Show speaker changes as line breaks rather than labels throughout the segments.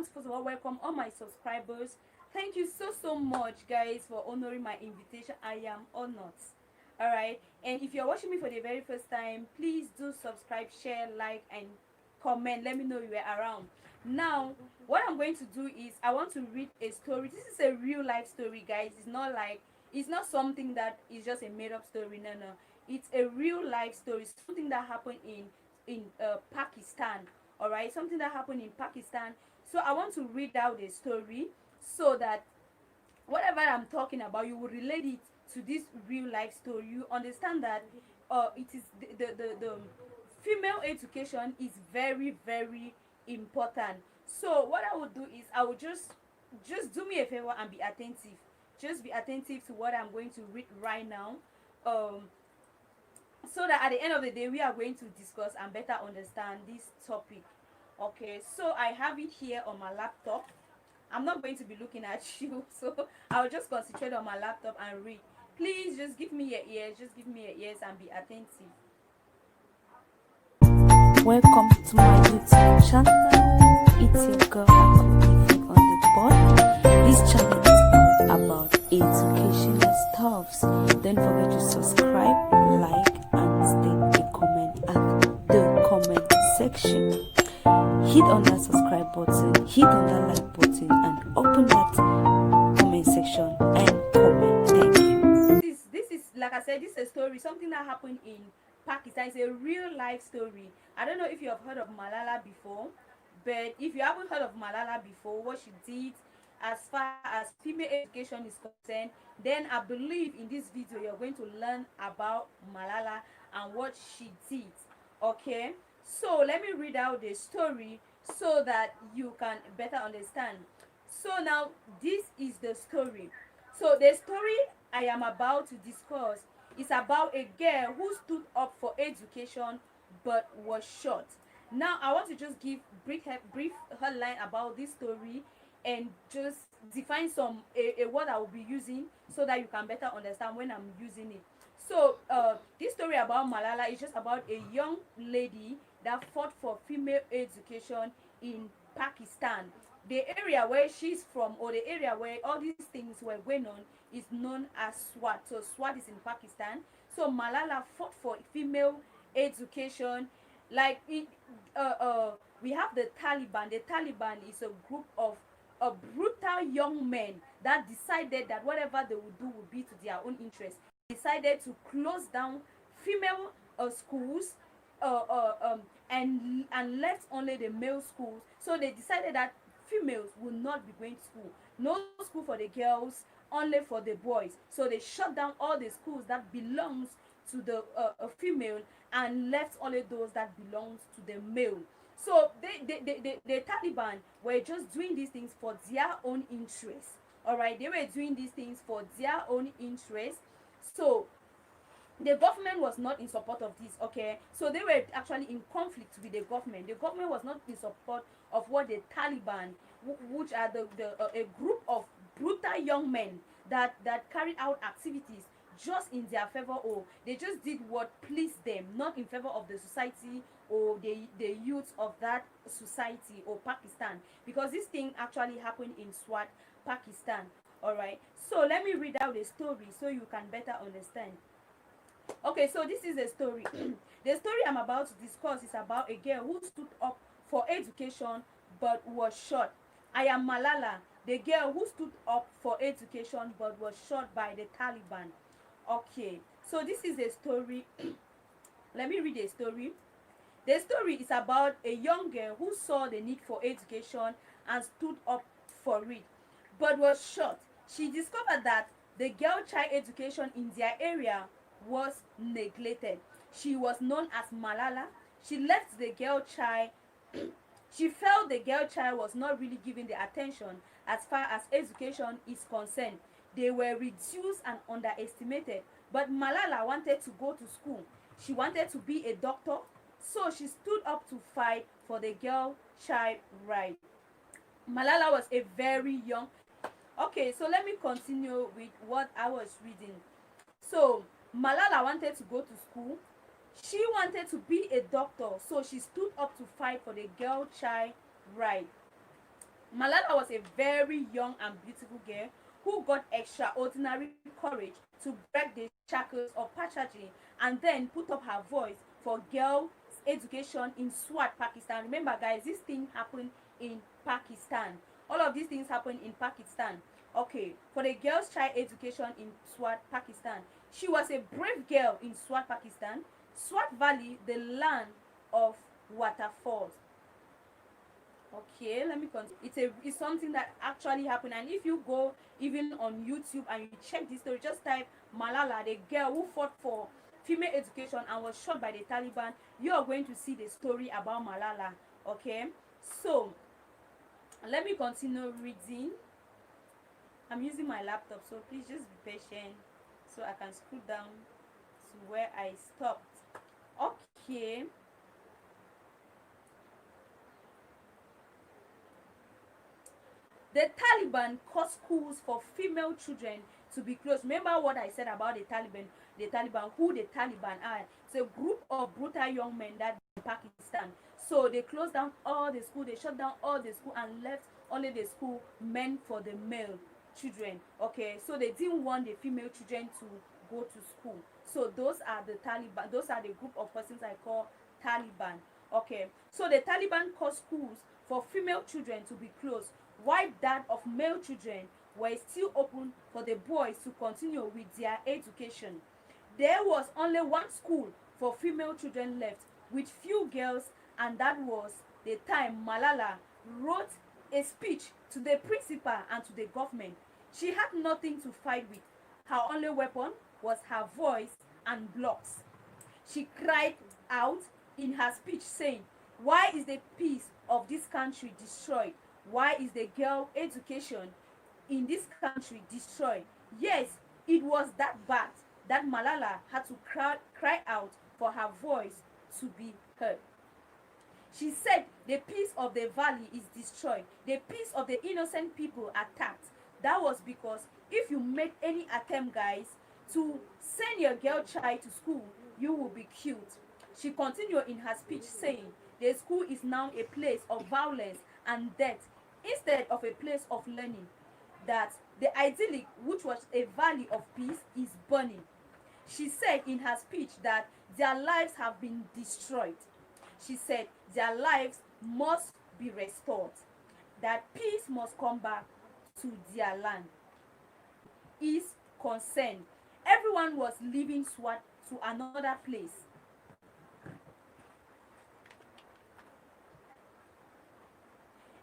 want to first of all welcome all my subscribers. Thank you so much, guys, for honoring my invitation. I am honored. All right, and if you're watching me for the very first time, please do subscribe, share, like, and comment. Let me know you are around. Now, what I'm going to do is I want to read a story. This is a real life story, guys. It's not something that is just a made up story. No, it's a real life story, something that happened in Pakistan. All right, something that happened in Pakistan. So I want to read out the story so that whatever I'm talking about, you will relate it to this real life story. You understand that it is the female education is very important. So what I will do is I will just do me a favor and be attentive. Just be attentive to what I'm going to read right now. Um, so that at the end of the day we are going to discuss and better understand this topic. Okay, so I have it here on my laptop. I'm not going to be looking at you, so I'll just concentrate on my laptop and read. Please just give me your ears, just give me your ears and be attentive.
Welcome to my YouTube channel. It's your girl Akodifi on the board. This channel is all about educational stuffs. Don't forget to subscribe, like, and state a comment at the comment section. Hit on that subscribe button, hit on that like button, and open that comment section and comment. Thank you.
This is like I said, this is a story, something that happened in Pakistan. It's a real life story. I don't know if you have heard of Malala before, but if you haven't heard of Malala before, what she did as far as female education is concerned, then I believe in this video you're going to learn about Malala and what she did. Okay, so let me read out the story so that you can better understand. So now this is the story. So the story I am about to discuss is about a girl who stood up for education but was shot. Now I want to just give brief headline about this story and just define a word I will be using so that you can better understand when I'm using it. So this story about Malala is just about a young lady that fought for female education in Pakistan. The area where she's from, or the area where all these things were going on, is known as Swat. So Swat is in Pakistan. So Malala fought for female education. Like we have the Taliban. The Taliban is a group of brutal young men that decided that whatever they would do would be to their own interest. Decided to close down female schools, and left only the male schools. So they decided that females will not be going to school. No school for the girls, only for the boys. So they shut down all the schools that belongs to the female and left only those that belongs to the male. So the Taliban were just doing these things for their own interest. All right, they were doing these things for their own interest. So the government was not in support of this. Okay, so they were actually in conflict with the government. The government was not in support of what the Taliban, which are a group of brutal young men that carried out activities just in their favor, or they just did what pleased them, not in favor of the society or the youth of that society or Pakistan, because this thing actually happened in Swat, Pakistan. All right, so let me read out the story so you can better understand. Okay, so this is a story. The story I'm about to discuss is about a girl who stood up for education but was shot. I am Malala, the girl who stood up for education but was shot by the Taliban. Okay, so this is a story. Let me read a story. The story is about a young girl who saw the need for education and stood up for it but was shot. She discovered that the girl child education in their area was neglected. She was known as Malala. She left the girl child. She felt the girl child was not really given the attention as far as education is concerned. They were reduced and underestimated. But Malala wanted to go to school. She wanted to be a doctor. So she stood up to fight for the girl child right. Malala was a very young. Okay, so let me continue with what I was reading. So Malala wanted to go to school. She wanted to be a doctor, so she stood up to fight for the girl child right. Malala was a very young and beautiful girl who got extraordinary courage to break the shackles of patriarchy and then put up her voice for girls' education in Swat, Pakistan. Remember, guys, this thing happened in Pakistan. All of these things happened in Pakistan. Okay, for the girls' child education in Swat, Pakistan. She was a brave girl in Swat, Pakistan. Swat Valley, the land of waterfalls. Okay, let me continue. It's something that actually happened, and if you go even on YouTube and you check this story, just type Malala, the girl who fought for female education and was shot by the Taliban, you are going to see the story about Malala. Okay, so let me continue reading. I'm using my laptop, so please just be patient so I can scroll down to where I stopped. Okay. The Taliban caused schools for female children to be closed. Remember what I said about the Taliban? The Taliban, who the Taliban are? It's a group of brutal young men that in Pakistan. So they closed down all the school, they shut down all the school and left only the school meant for the male children. Okay, so they didn't want the female children to go to school. So those are the Taliban, those are the group of persons I call Taliban. Okay, so the Taliban caused schools for female children to be closed, while that of male children were still open for the boys to continue with their education. There was only one school for female children left, with few girls, and that was the time Malala wrote a speech to the principal and to the government. She had nothing to fight with. Her only weapon was her voice and blocks. She cried out in her speech saying, "Why is the peace of this country destroyed? Why is the girl education in this country destroyed?" Yes, it was that bad that Malala had to cry out for her voice to be heard. She said the peace of the valley is destroyed. The peace of the innocent people attacked. That was because if you make any attempt, guys, to send your girl child to school, you will be killed. She continued in her speech saying, the school is now a place of violence and death instead of a place of learning. That the idyllic, which was a valley of peace, is burning. She said in her speech that their lives have been destroyed. She said their lives must be restored, that peace must come back to their land. Is concerned. Everyone was leaving Swat to another place.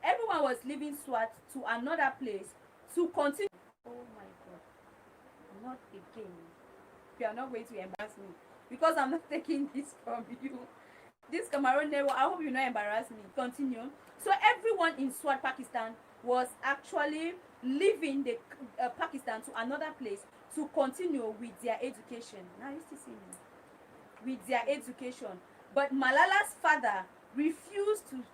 Everyone was leaving Swat to another place to continue. Oh my God. Not again. You are not going to embarrass me because I'm not taking this from you. This Cameroon network, I hope you not embarrass me. Continue. So everyone in Swat, Pakistan was actually leaving the Pakistan to another place to continue with their education. Now you still see me. With their education. But Malala's father refused to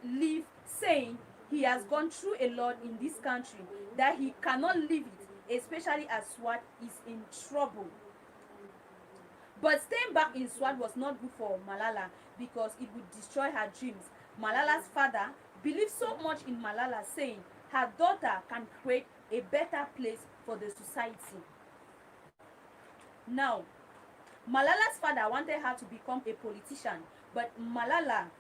leave, saying he has gone through a lot in this country, that he cannot leave it, especially as Swat is in trouble. But staying back in Swat was not good for Malala because it would destroy her dreams. Malala's father believed so much in Malala, saying her daughter can create a better place for the society. Now, Malala's father wanted her to become a politician, but Malala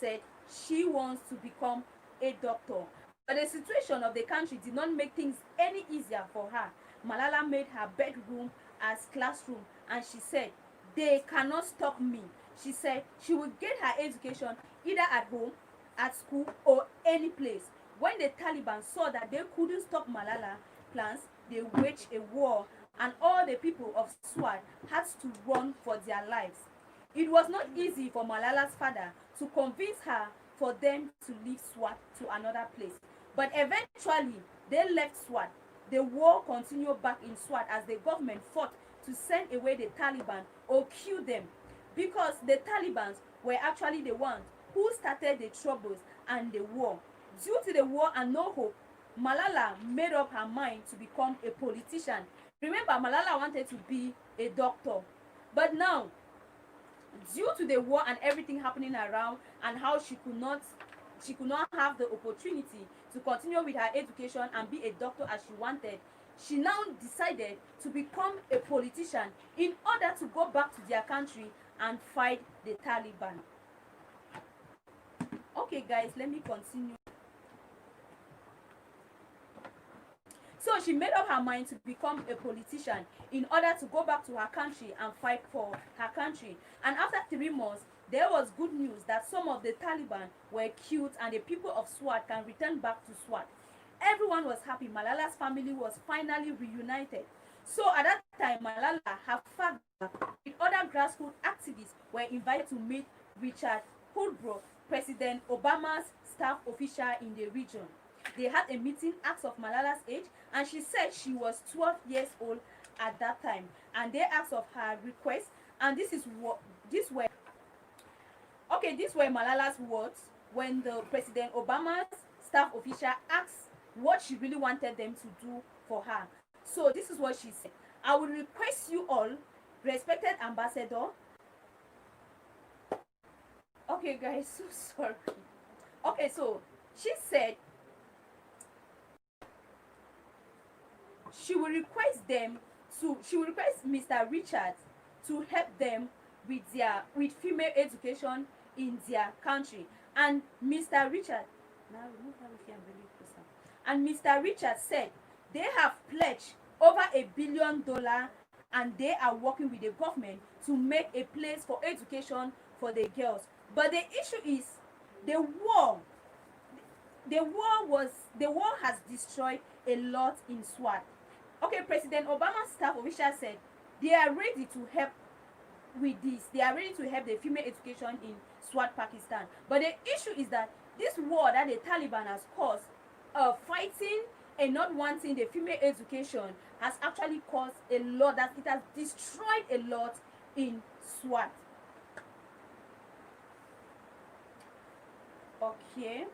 said she wants to become a doctor. But the situation of the country did not make things any easier for her. Malala made her bedroom as classroom, and she said, "They cannot stop me." She said she would get her education either at home, at school, or any place. When the Taliban saw that they couldn't stop Malala plans, they waged a war, and all the people of Swat had to run for their lives. It was not easy for Malala's father to convince her for them to leave Swat to another place. But eventually, they left Swat. The war continued back in Swat as the government fought to send away the Taliban or kill them, because the Taliban were actually the ones who started the troubles and the war. Due to the war and no hope, Malala made up her mind to become a politician. Remember, Malala wanted to be a doctor. But now, due to the war and everything happening around and how she could not she could not have the opportunity to continue with her education and be a doctor as she wanted, she now decided to become a politician in order to go back to their country and fight the Taliban. Okay guys, let me continue. So she made up her mind to become a politician in order to go back to her country and fight for her country. And after 3 months, there was good news that some of the Taliban were killed and the people of Swat can return back to Swat. Everyone was happy. Malala's family was finally reunited. So at that time, Malala, her father, with other grassroots activists were invited to meet Richard Holbrooke, President Obama's staff official in the region. They had a meeting, asked of Malala's age, and she said she was 12 years old at that time. And they asked of her request, and these were Malala's words when the President Obama's staff official asked what she really wanted them to do for her. So this is what she said: I would request you all, respected ambassador. Okay guys, so sorry. Okay, so she said she will request Mr. Richard to help them with female education in their country. And Mr. Richard said they have pledged over $1 billion and they are working with the government to make a place for education for the girls. But the issue is the war. The war has destroyed a lot in Swat. Okay, President Obama's staff official said they are ready to help with this. They are ready to help the female education in Swat, Pakistan. But the issue is that this war that the Taliban has caused, fighting and not wanting the female education, has actually caused a lot, that it has destroyed a lot in Swat. Okay.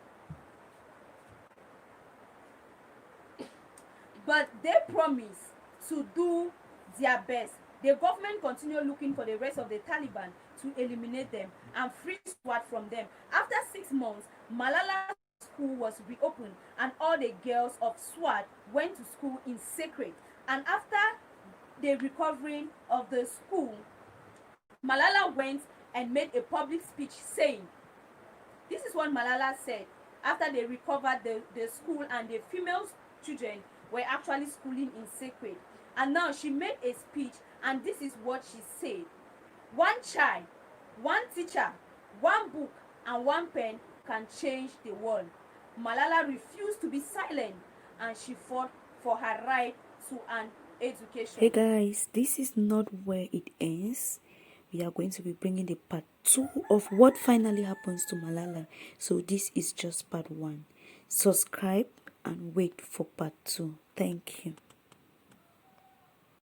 But they promise to do their best. The government continue looking for the rest of the Taliban to eliminate them and free Swat from them. After 6 months, Malala's school was reopened and all the girls of Swat went to school in secret. And after the recovering of the school, Malala went and made a public speech saying, this is what Malala said after they recovered the school and the female children were actually schooling in secret. And now she made a speech, and this is what she said: one child, one teacher, one book, and one pen can change the world. Malala refused to be silent, and she fought for her right to an education.
Hey guys, this is not where it ends. We are going to be bringing the part 2 of what finally happens to Malala. So this is just part 1. Subscribe and wait for part 2. Thank you.